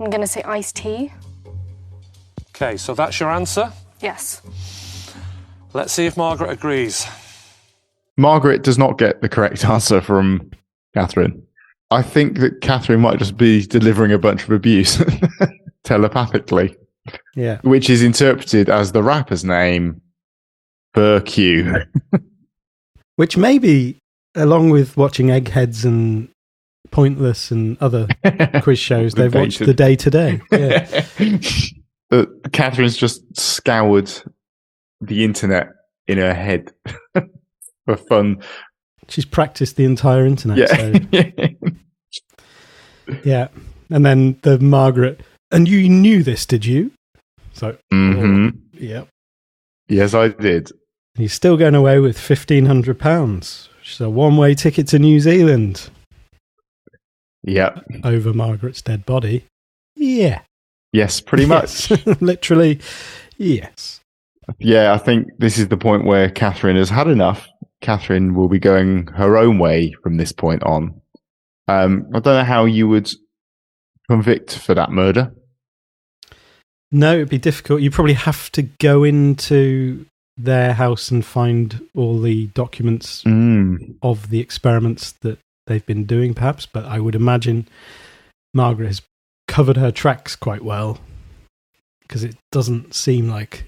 I'm going to say Ice-T. Okay, so that's your answer? Yes. Let's see if Margaret agrees. Margaret does not get the correct answer from Catherine. I think that Catherine might just be delivering a bunch of abuse telepathically. Yeah. Which is interpreted as the rapper's name, Burq. Which maybe, along with watching Eggheads and Pointless and other quiz shows, they've watched The Day Today. Yeah. Catherine's just scoured the internet in her head for fun. She's practiced the entire internet. Yeah. So. Yeah. And then the Margaret, and you knew this, did you? So, yeah. Yes, I did. He's still going away with £1,500, which is a one-way ticket to New Zealand. Yep. Over Margaret's dead body. Yeah. Yes, pretty much. Literally, yes. Yeah, I think this is the point where Catherine has had enough. Catherine will be going her own way from this point on. I don't know how you would convict for that murder. No, it'd be difficult. You probably have to go into their house and find all the documents of the experiments that they've been doing, perhaps. But I would imagine Margaret has covered her tracks quite well, because it doesn't seem like.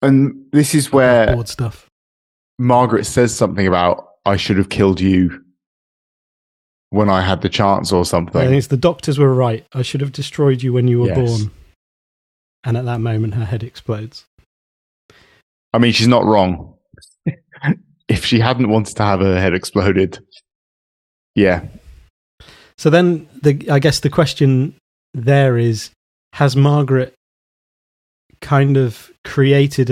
And this is where board stuff. Margaret says something about, I should have killed you when I had the chance or something. I think the doctors were right. I should have destroyed you when you were born. And at that moment, her head explodes. I mean, she's not wrong. If she hadn't wanted to have her head exploded. Yeah. So then, I guess the question there is, has Margaret kind of created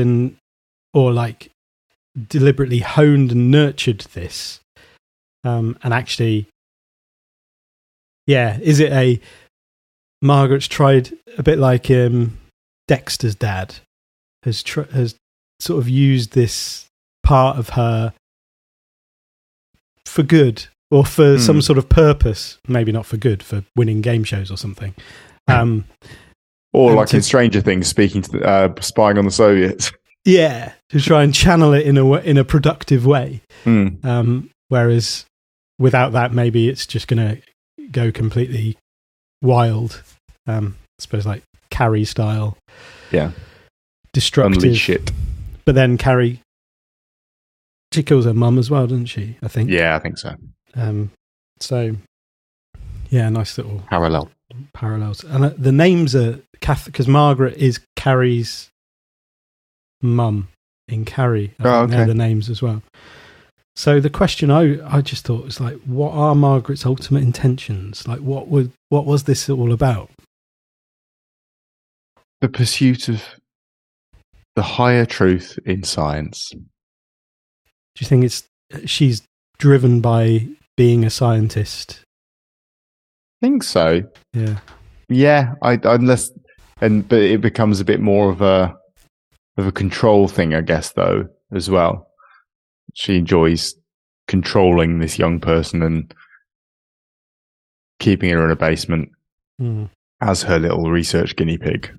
or like deliberately honed and nurtured this? And actually, yeah, is it Margaret's tried a bit like Dexter's dad has sort of used this part of her for good or for some sort of purpose, maybe not for good, for winning game shows or something. Or like in Stranger Things, spying on the Soviets. Yeah, to try and channel it in a productive way. Whereas without that, maybe it's just going to go completely wild. I suppose like Carrie style. Yeah. Destructive. Unleash shit. But then Carrie, she kills her mum as well, doesn't she? I think. Yeah, I think so. So, yeah, nice little parallels. And the names are because Margaret is Carrie's mum in Carrie. They're the names as well. So the question I just thought was like, what are Margaret's ultimate intentions? Like, what was this all about? The pursuit of the higher truth in science. Do you think she's driven by being a scientist? I think so. Yeah. Yeah. But it becomes a bit more of a control thing, I guess, though, as well. She enjoys controlling this young person and keeping her in a basement as her little research guinea pig.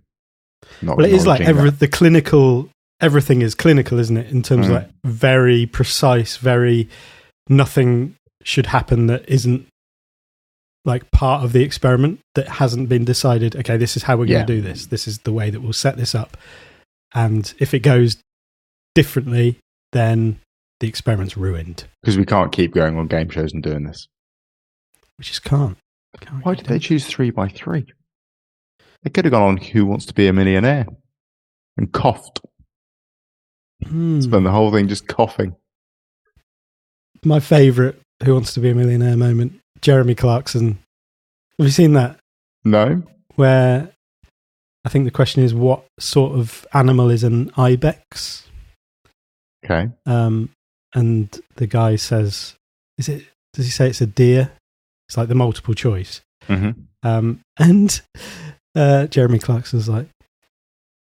Well, it is like the clinical. Everything is clinical, isn't it? In terms of like very precise, nothing should happen that isn't like part of the experiment that hasn't been decided. Okay, this is how we're going to do this. This is the way that we'll set this up. And if it goes differently, then the experiment's ruined. Because we can't keep going on game shows and doing this. We just can't. Why did they choose 3x3? They could have gone on Who Wants to Be a Millionaire and coughed. Spend the whole thing just coughing. My favourite Who Wants to Be a Millionaire moment, Jeremy Clarkson. Have you seen that? No. Where I think the question is, what sort of animal is an ibex? Okay. And the guy says, does he say it's a deer? It's like the multiple choice. Mm-hmm. And Jeremy Clarkson's like,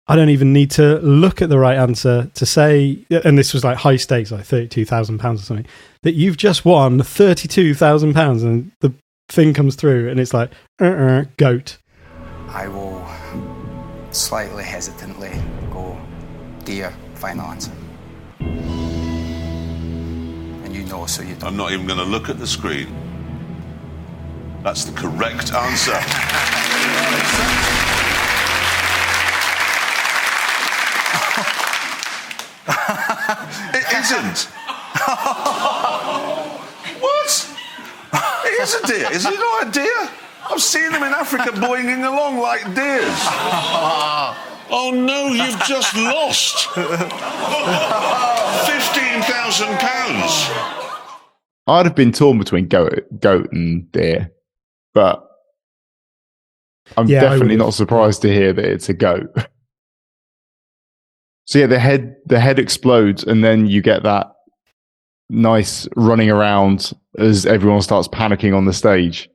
I don't even need to look at the right answer to say, and this was like high stakes, like £32,000 or something, that you've just won £32,000, and the thing comes through and it's like, goat. I will slightly hesitantly go deer, final answer. And you know, so you don't. I'm not even going to look at the screen. That's the correct answer. It isn't. What? It is a deer. Is it not a deer? I've seen them in Africa boinging along like deers. Oh no, you've just lost. £15,000. I'd have been torn between goat and deer, but I'm definitely not surprised to hear that it's a goat. So yeah, the head explodes, and then you get that nice running around as everyone starts panicking on the stage.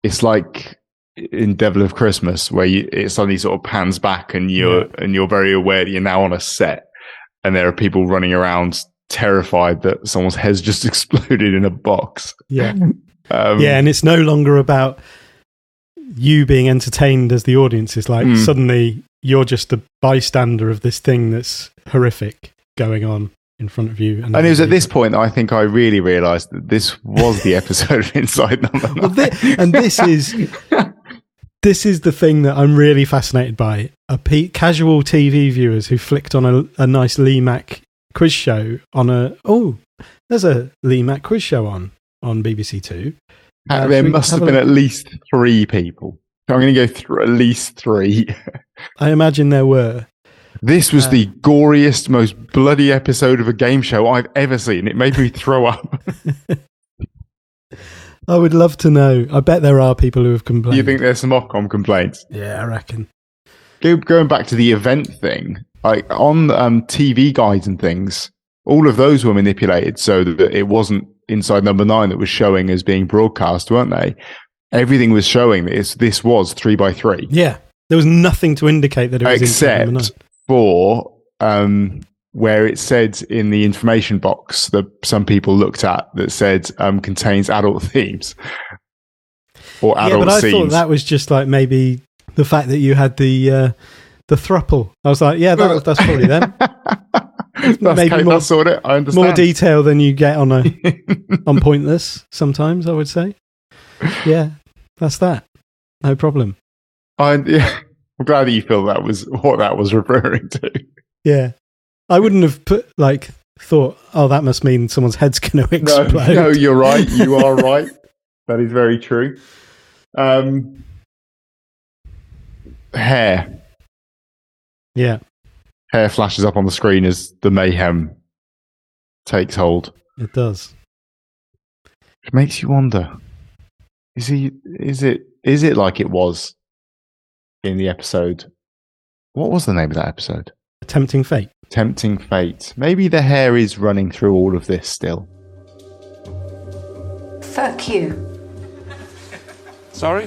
It's like in Devil of Christmas, where it suddenly sort of pans back, and you're very aware that you're now on a set, and there are people running around terrified that someone's head's just exploded in a box. Yeah, and it's no longer about you being entertained as the audience. It's like suddenly you're just a bystander of this thing that's horrific going on in front of you. And it was at this point that I think I really realised that this was the episode of Inside Number 9. This is the thing that I'm really fascinated by. Casual TV viewers who flicked on a nice Lee Mack quiz show there's a Lee Mack quiz show on BBC Two. There must have been at least 3 people. So I'm going to go through at least 3. I imagine there were. This was the goriest, most bloody episode of a game show I've ever seen. It made me throw up. I would love to know. I bet there are people who have complained. You think there's some Ofcom complaints? Yeah, I reckon. Going back to the event thing, like on TV guides and things, all of those were manipulated so that it wasn't Inside Number 9 that was showing as being broadcast, weren't they? Everything was showing that this was 3x3. Yeah, there was nothing to indicate that it was Inside Number 9. Except for where it said in the information box that some people looked at that said contains adult themes or adult but I scenes. thought that was just like maybe the fact that you had the thruple. I was like, that's probably them. Maybe more sort of, I understand. More detail than you get on on Pointless sometimes, I would say. Yeah, that's that. No problem. I'm glad that you feel that was what that was referring to. Yeah. I wouldn't have thought, that must mean someone's head's going to explode. No, you're right. You are right. That is very true. Hair. Yeah. Hair flashes up on the screen as the mayhem takes hold. It does. It makes you wonder. Is it like it was in the episode? What was the name of that episode? Tempting Fate. Tempting Fate. Maybe the hair is running through all of this still. Fuck you. Sorry?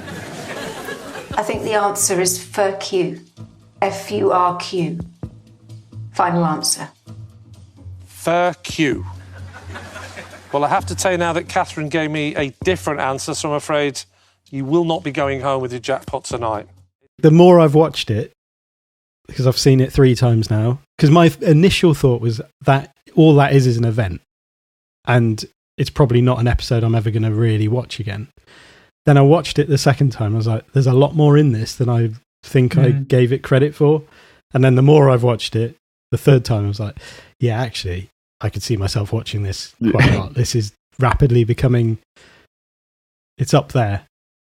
I think the answer is fuck you. F-U-R-Q. Final answer. Fuck you. Well, I have to tell you now that Catherine gave me a different answer, so I'm afraid you will not be going home with your jackpot tonight. The more I've watched it, because I've seen it 3 times now, because my initial thought was that all that is an event. And it's probably not an episode I'm ever going to really watch again. Then I watched it the second time. I was like, there's a lot more in this than I think I gave it credit for. And then the more I've watched it, the third time I was like, yeah, actually, I could see myself watching this quite a lot. This is rapidly becoming, it's up there.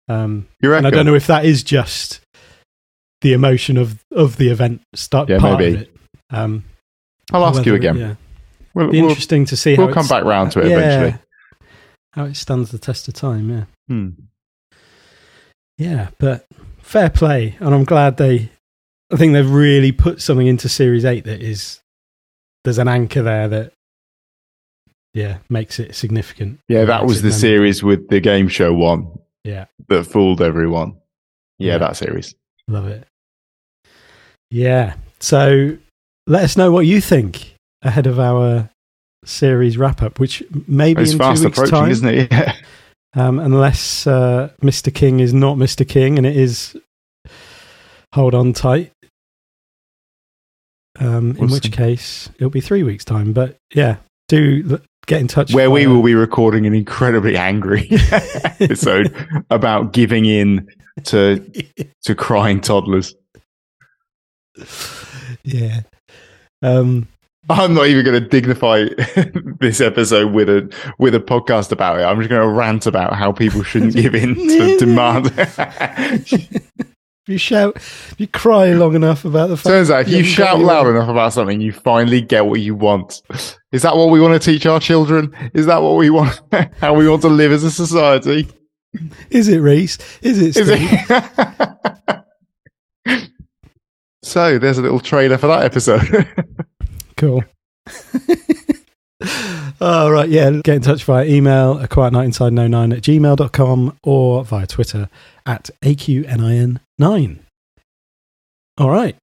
And I don't know if that is just the emotion of the event part maybe. of it. I'll ask you again. Yeah. It'll be interesting to see how we'll come back round to it eventually. How it stands the test of time, yeah. Yeah, but fair play. And I'm glad I think they've really put something into Series 8 that is, there's an anchor there that, makes it significant. Yeah, that was the series with the game show one. Yeah. That fooled everyone. Yeah, that series. Love it. Yeah. So let us know what you think ahead of our series wrap up, which may be in 2 weeks' time, isn't it? Yeah. Unless Mr. King is not Mr. King and it is hold on tight. In which case it'll be 3 weeks' time. But yeah, do get in touch. Where we will be recording an incredibly angry episode about giving in to crying toddlers. Yeah. I'm not even going to dignify this episode with a podcast about it. I'm just going to rant about how people shouldn't give in to demand. If you cry long enough about the fact, turns out if you shout loud enough about something, you finally get what you want. Is that what we want to teach our children? Is that what we want? How we want to live as a society? Is it, Reese? Is it, Steve? So there's a little trailer for that episode. Cool. All right, yeah. Get in touch via email, aquietnightinside09@gmail.com, or via Twitter @AQNIN9. All right.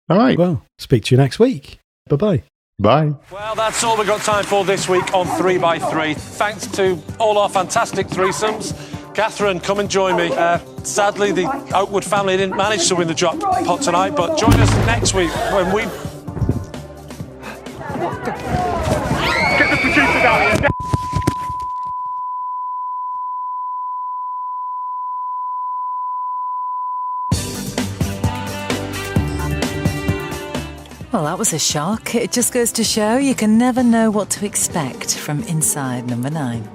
Well, speak to you next week. Bye-bye. Bye. Well, that's all we've got time for this week on 3x3. Thanks to all our fantastic threesomes. Catherine, come and join me. Sadly, the Oakwood family didn't manage to win the drop pot tonight, but join us next week when we... Get the producers out here. Well, that was a shock. It just goes to show you can never know what to expect from inside number 9.